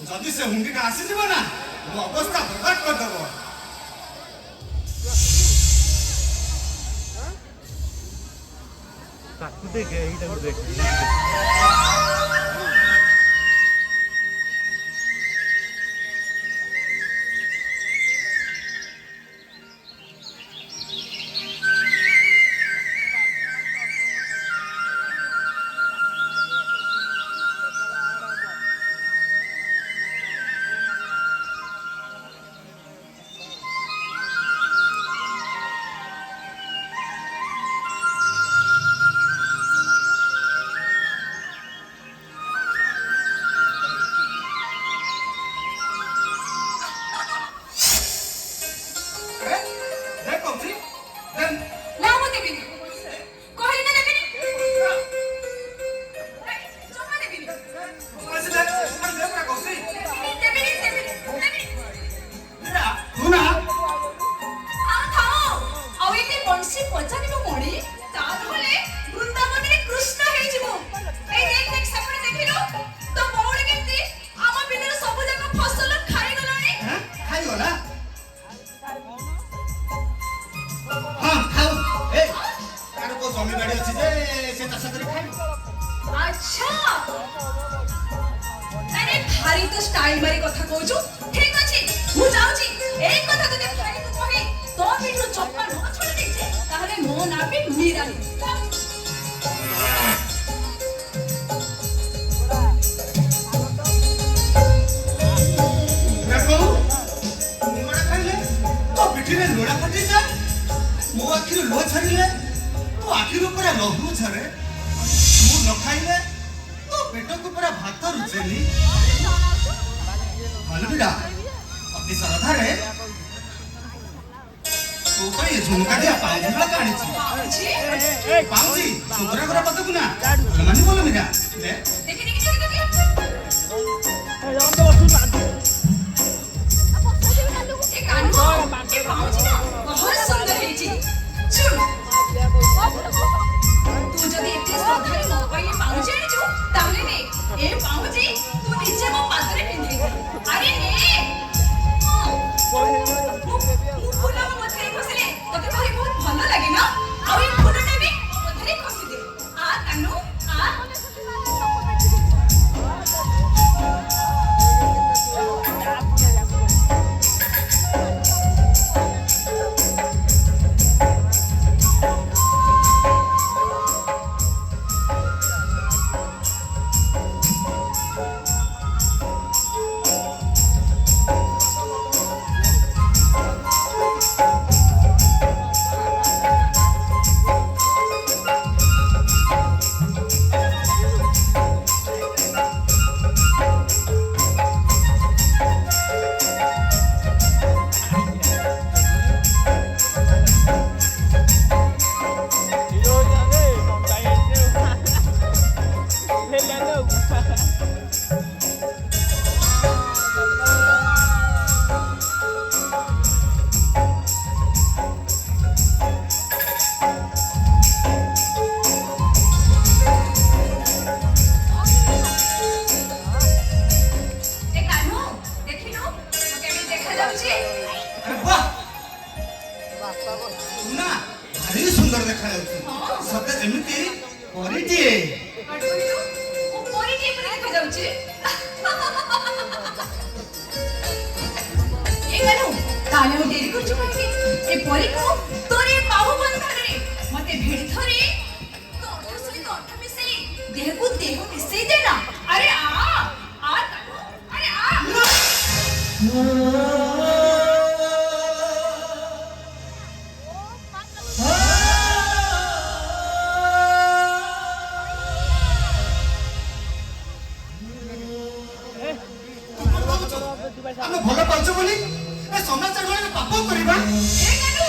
जदि से हुंडीटा आसीଯିବ ना ମୋ ଅବସ୍ଥା ବରବାଦ କରିଦେବ। ତାକୁ ଦେଖେ ଏଇଟାକୁ ଦେଖେ स्टाइल मारी कथा कहूछु ठीक अछि मु जाउची एक कथा तते भाई को कहि तो बिठु चप्पा न छोड़ देछे ताहले मो ना भी मीरा देखो मोड़ा खाइले तो पिठीरे लोड़ा फाटी जा मो आखिर लो छरिले तो आखिर ऊपर लहू छरे मु न खाइले तो पेट को पूरा भात रुचेनी हलबिडा अति सरधारे तो कई झुमका दिया पाइला काढीची पाउजी सुंदर करा पतकु ना मानी बोलो मिरा ले देखि देखि ए कान्हो ए पाउजी ना बहुत सुंदर हेची सुन तू जदी एते श्रद्धारे न पहिले पाउजी आनिछु ताहले ने ए पाउजी तू निजे मो पादरे पिंधे अरे ने फूल मथरे खसले तते भारी बहुत भल लागे ना आ ए फूलटा भी मथरे खसी दे आ कान्हो आ ଆମେ ଭଲ ପାଉଛୁ ବୋଲି ଏ ସମାଚାର ଗଣରେ ପାପ କରିବା ଏ ଗାଲୁ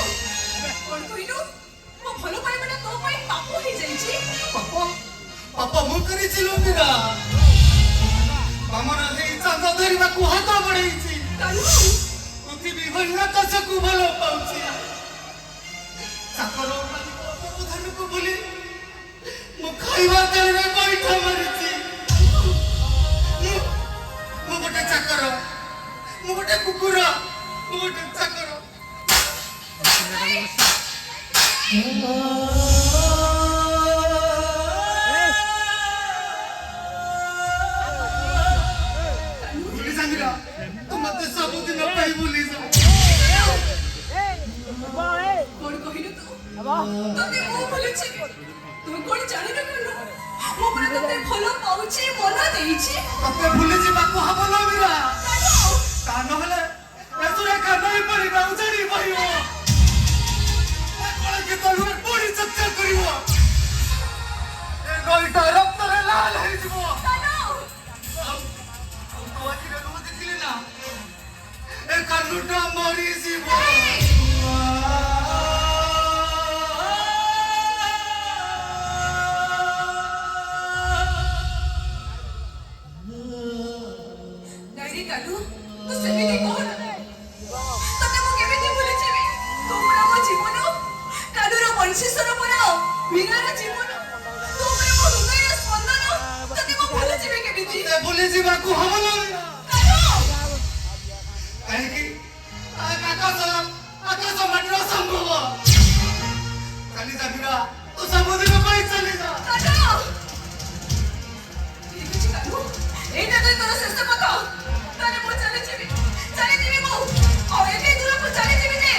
କଣ କହିଲୁ ମୋ ଭଲ ପାଇବା ନା ତୋ ପାଇଁ ପାପ ହେଇ ଯାଇଛି ପାପ ପାପ ମୁଁ କରିଛି ଲୁମିରା ବାମନ ହେଇ ଚାନ୍ଦ ଧରିବାକୁ ହାତ ବଢେଇଛି ପୃଥିବୀ ହରିଣାକାଶକୁ ଭଲ ପାଉଛି ଚାକର ଧନକୁ ବୋଲି ମୁଁ ଖାଇବା ତେଳରେ ବୈଠ ମାରିଛି ମୁଁ ଗୋଟେ ଚାକର କୁକୁର ମୁଁ ଗୋଟେ ଚାକର ଭୁଲି ସାଙ୍ଗିରା ତୁ ମତେ ସବୁଦିନ ପାଇଁ ଭୁଲି ଯା କଣ କହିଲୁ ତୁ ତତେ ମୁଁ ଭୁଲିଛି ତୁ କଣ ଜାଣିନୁ କାନୁ ମୁଁ ପୁରା ତତେ ଭଲ ପାଉଛି ମନ ଦେଇଛି ତତେ ଭୁଲି ଯିବାକୁ ହବ ନା ମୀରା ତା ନହେଲେ ଏସୁରା କାନଇ ପରି ଉଜାଡ଼ି ପଡ଼ିବ କଣ କେତେବେଳେ ପୁଣି ଚର୍ଚ୍ଚା କରିବ ଏ ନଈଟା ରକ୍ତରେ ଲାଲ ହେଇଯିବ ତୁ ଆଖିରେ ଲୁହ ଦେଖିଲି ନା ଏ କାନୁଟା ମରିଯିବ ନାଇରେ କାନୁ ତୁ ସେମିତି କହନା ତତେ ମୁଁ କେମିତି ଭୁଲିଯିବି ତୁ ମୋର ମୋ ଜୀବନ କାନୁର ବଂଶୀଶ୍ୱର ମୋର ମୀରାର ଜୀବନ ତୁ ମୋର ମୋ ହୃଦୟର ସ୍ପନ୍ଦନ ତତେ ମୁଁ ଭୁଲିଯିବି କେମିତି ତତେ ଭୁଲି ଯିବାକୁ ହବ ନା କାନୁ କାହିଁକି ଆକାଶ ମାଟିର ସମ୍ଭବ ଚାଲି ଯା ମୀରା ତୁ ସବୁଦିନ ପାଇଁ ଚାଲି ଯା କାନୁ ଠିକ ଅଛି କାନୁ ଏଇଟା ତ ତୋର ଶେଷ କଥା ତାହେଲେ ମୁଁ ଚାଲିଯିବି ମୁଁ ଆଉ ଏତେ ଦୂରକୁ ଚାଲିଯିବି ଯେ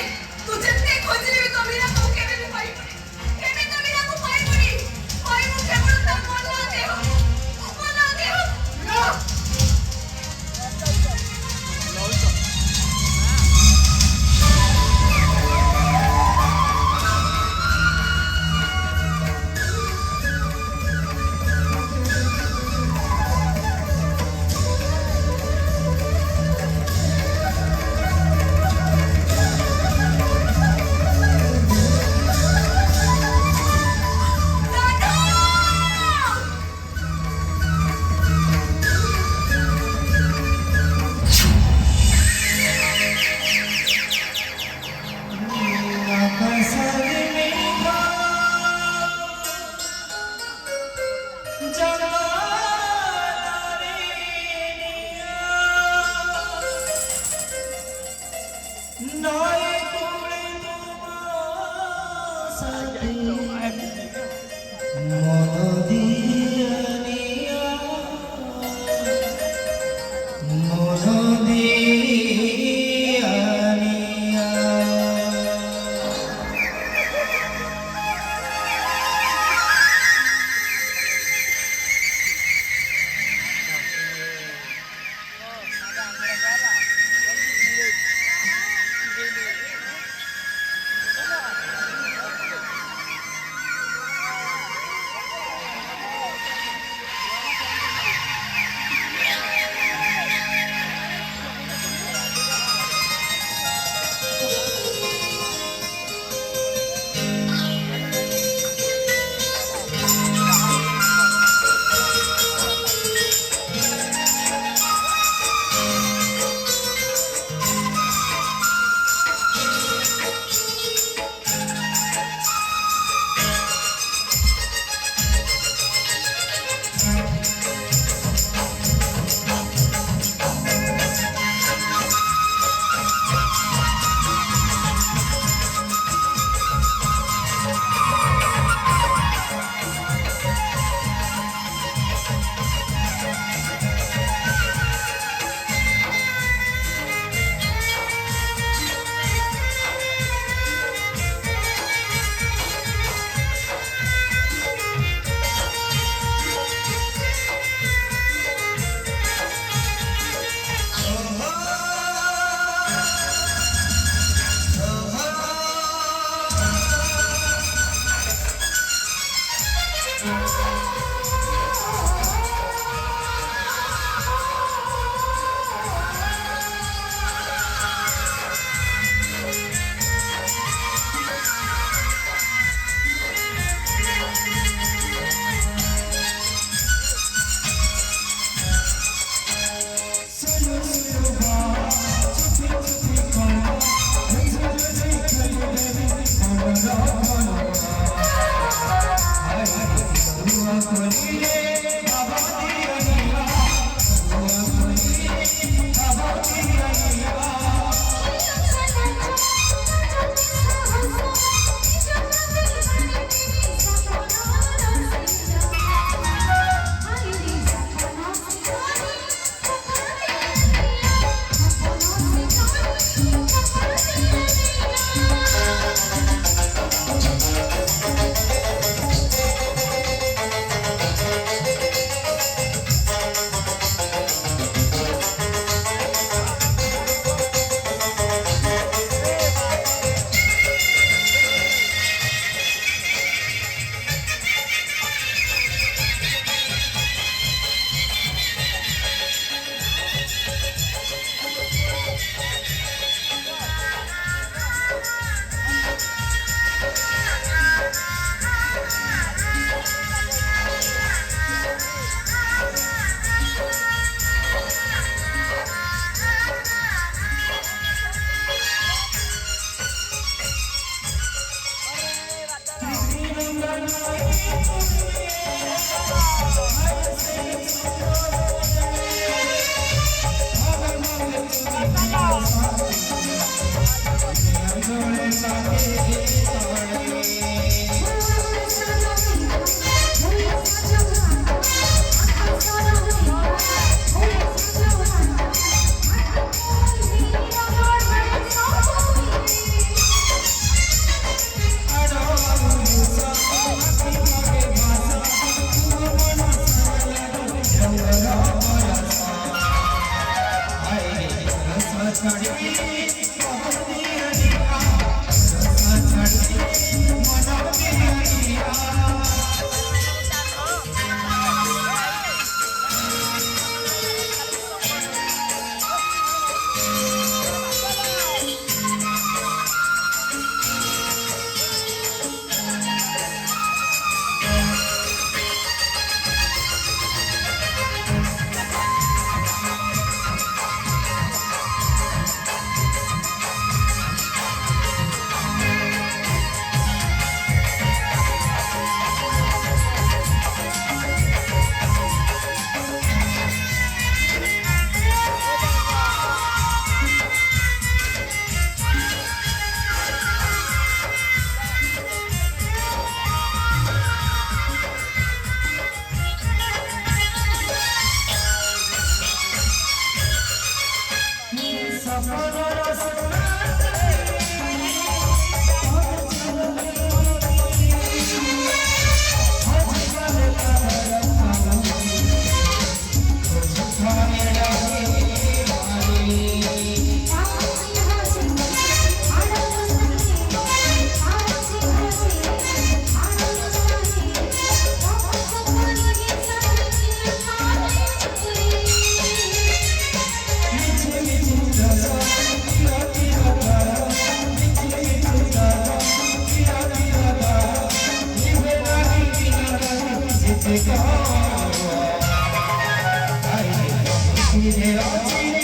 ତୁ ଯେତେ ଖୋଜିଲେ ବି ତୋ ମୀରାକୁ କେବେ ବି ପାଇବୁନି କେବେ ତୋ ମୀରାକୁ ପାଇବୁନି ପାଇବୁ କେବଳ ତା ମନ ଦେହ ମୀରା Baba Hey,